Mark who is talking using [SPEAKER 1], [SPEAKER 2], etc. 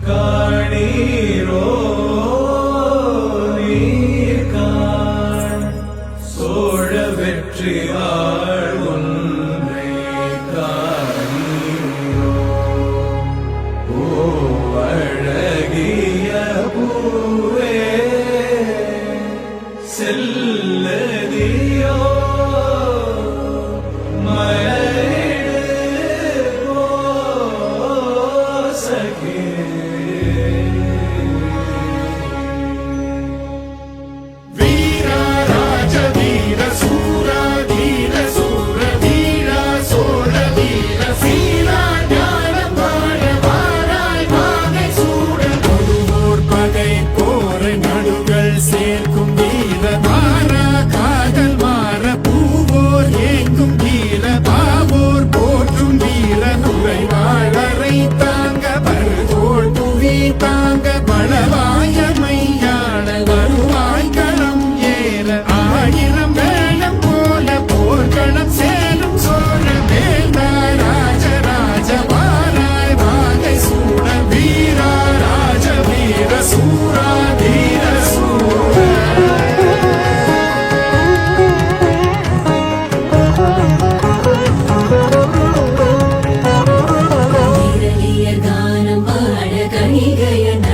[SPEAKER 1] காணீரோ நீர்காண் சோழ வெற்றியாள் ஒன்றை காணீரோ ஓ அழகிய பூவே செல்லதியோ
[SPEAKER 2] சேர்க்கும் வீர மாறா காதல் மாற பூவோர் ஏங்கும் வீர பாவோர் போற்றும் வீர குறைவாளரை தாங்க வருதோள் புவி தாங்க பலவாய மையான வருவாய் களம் ஏற ஆயிரம் வேளம் போல போர்க்களம் சேரும் சோழ வேந்தா ராஜராஜ வாராய் வாகை சூட வீரா ராஜ வீர சூரா வீர
[SPEAKER 3] கானம் பாட கணிகையன்